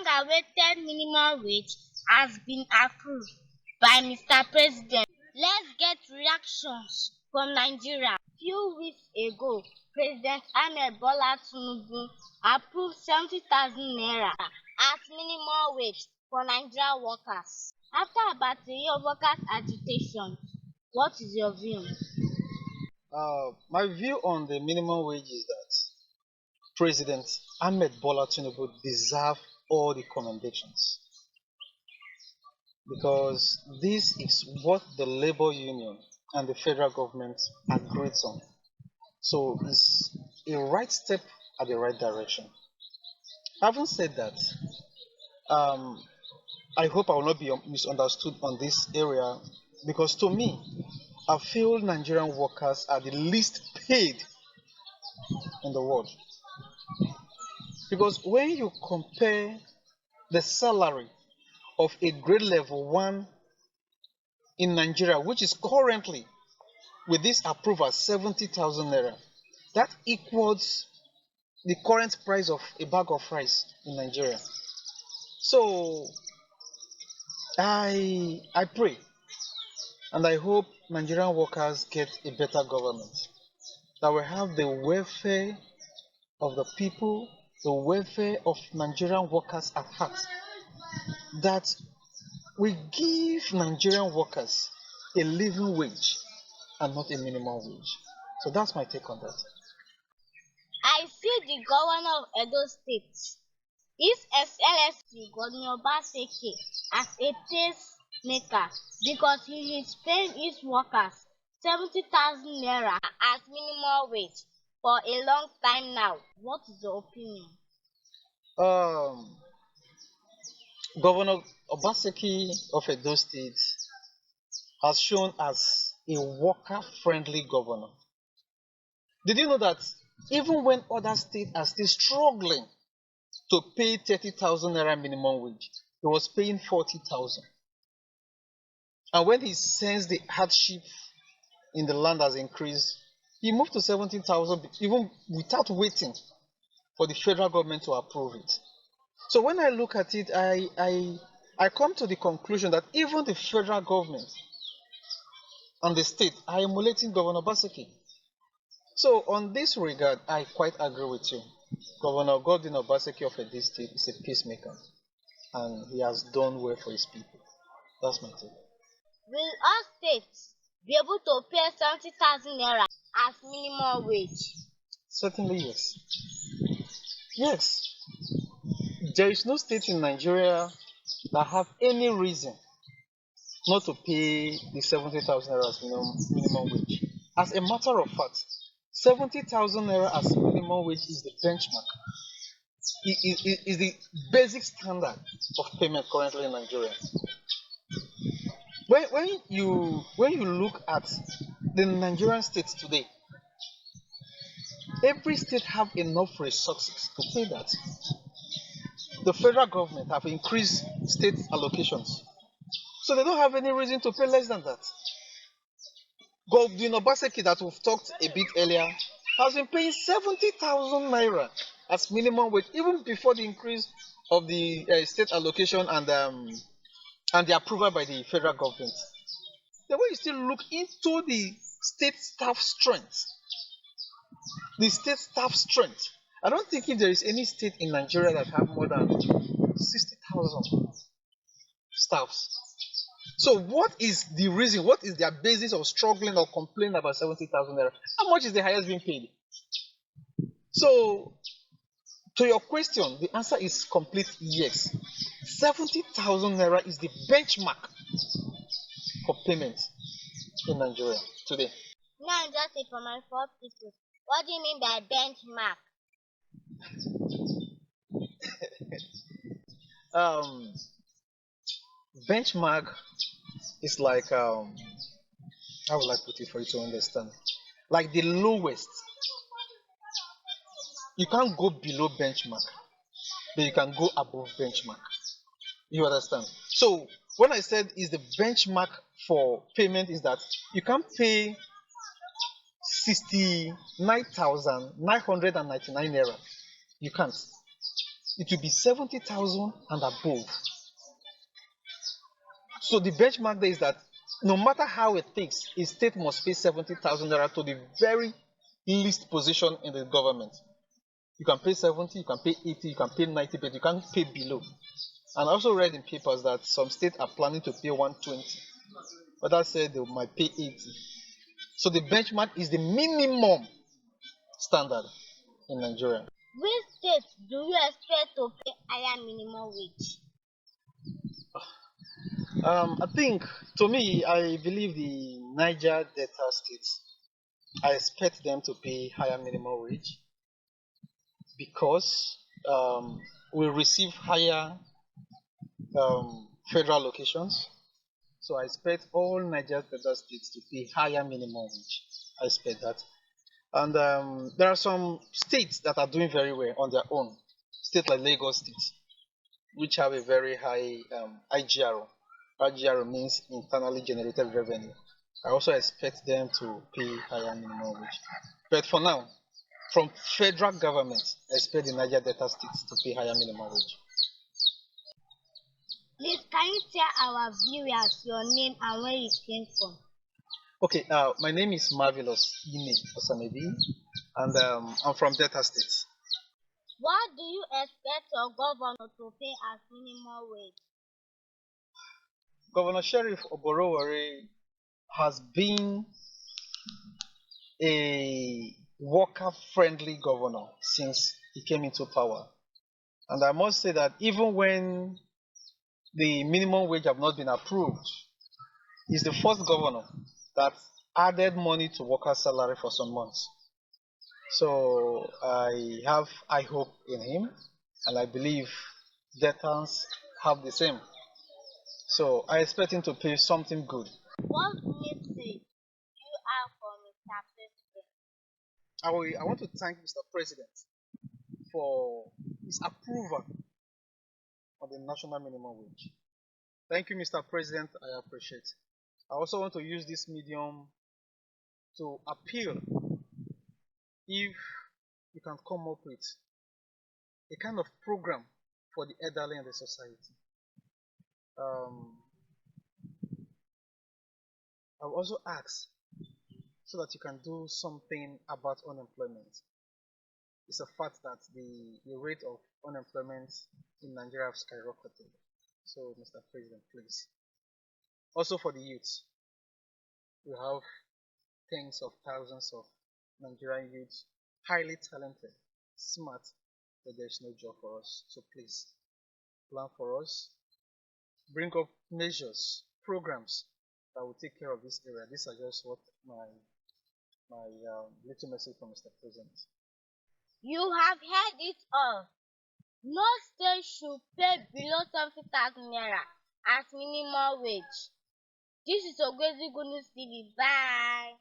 long-awaited minimum wage has been approved by Mr. President. Let's get reactions from Nigeria. Few weeks ago, President Ahmed Bola Tinubu approved 70,000 naira as minimum wage for Nigerian workers. After about a year of workers' agitation, what is your view? My view on the minimum wage is that President Ahmed Bola Tinubu deserves all the commendations because this is what the labor union and the federal government agreed on. So it's a right step at the right direction. Having said that, um, I hope I will not be misunderstood on this area because to me, I feel Nigerian workers are the least paid in the world. Because when you compare the salary of a grade level 1 in Nigeria, which is currently with this approval 70,000 naira, that equals the current price of a bag of rice in Nigeria. So I pray and I hope Nigerian workers get a better government that will have the welfare of the people, the welfare of Nigerian workers at heart, that we give Nigerian workers a living wage and not a minimum wage. So that's my take on that. I see the governor of Edo State, His Excellency Governor Obaseki, as a tastemaker because he is paying his workers 70,000 naira as minimum wage for a long time now. What is your opinion? Um, Governor Obaseki of Edo State has shown as a worker-friendly governor. Did you know that even when other states are still struggling to pay 30,000 naira minimum wage, he was paying 40,000. And when he sensed the hardship in the land has increased, he moved to 17,000 even without waiting for the federal government to approve it. So when I look at it, I come to the conclusion that even the federal government and the state are emulating Governor Obaseki. So on this regard, I quite agree with you. Governor Godwin Obaseki of Edo State is a peacemaker and he has done well for his people. That's my take. Will all states be able to pay 70,000 naira as minimum wage? Certainly, yes. Yes. There is no state in Nigeria that have any reason not to pay the 70,000 naira as minimum wage. As a matter of fact, 70,000 naira as minimum wage is the benchmark. It is the basic standard of payment currently in Nigeria. When you look at the Nigerian states today, every state have enough resources to pay that. The federal government have increased state allocations, so they don't have any reason to pay less than that. Governor Obaseki, that we've talked a bit earlier, has been paying 70,000 naira as minimum wage even before the increase of the state allocation and the approval by the federal government. Then when you still look into the state staff strength, I don't think if there is any state in Nigeria that have more than 60,000 staffs. So what is the reason? What is their basis of struggling or complaining about 70,000 naira? How much is the highest being paid? So to your question, the answer is complete yes. 70,000 naira is the benchmark for payment in Nigeria today. Now just say for my four pieces. What do you mean by benchmark? Um, Benchmark is like how would I put it for you to understand? Like the lowest. You can't go below benchmark, but you can go above benchmark. You understand? So when I said is the benchmark for payment is that you can't pay 69,999 naira. You can't. it will be 70,000 and above. So the benchmark there is that no matter how it takes, a state must pay 70,000 naira to the very least position in the government. You can pay 70, you can pay 80, you can pay 90, but you can't pay below. And I also read in papers that some states are planning to pay 120. Others said they might pay 80. So the benchmark is the minimum standard in Nigeria. Which state do you expect to pay higher minimum wage? I think, to me, I believe the Niger Delta states, I expect them to pay higher minimum wage because we receive higher federal locations. So I expect all Niger Delta states to pay higher minimum wage. I expect that. And there are some states that are doing very well on their own. States like Lagos State, which have a very high IGR. IGR means internally generated revenue. I also expect them to pay higher minimum wage. But for now, from federal government, I expect the Niger Delta states to pay higher minimum wage. Please, can you tell our viewers your name and where you came from? Okay, my name is Marvelous Ine Osanebi, and I'm from Delta State. What do you expect your governor to pay as minimum wage? Governor Sheriff Oborowari has been a worker-friendly governor since he came into power. And I must say that even when the minimum wage have not been approved, he's the first governor that added money to workers' salary for some months. So I have high hope in him, and I believe Deltans have the same. So I expect him to pay something good. What message do you have for Mr. President? I want to thank Mr. President for his approval of the national minimum wage. Thank you, Mr. President. I appreciate. I also want to use this medium to appeal if you can come up with a kind of program for the elderly in the society. I will also ask so that you can do something about unemployment. It's a fact that the rate of unemployment in Nigeria have skyrocketed. So, Mr. President, please. Also for the youth, we have tens of thousands of Nigerian youths, highly talented, smart, but there's no job for us. So please, plan for us, bring up measures, programs that will take care of this area. These are just what my little message from Mr. President. You have heard it all. No state should pay below 70,000 naira as minimum wage. This is Ogwezi Gunus TV. Bye.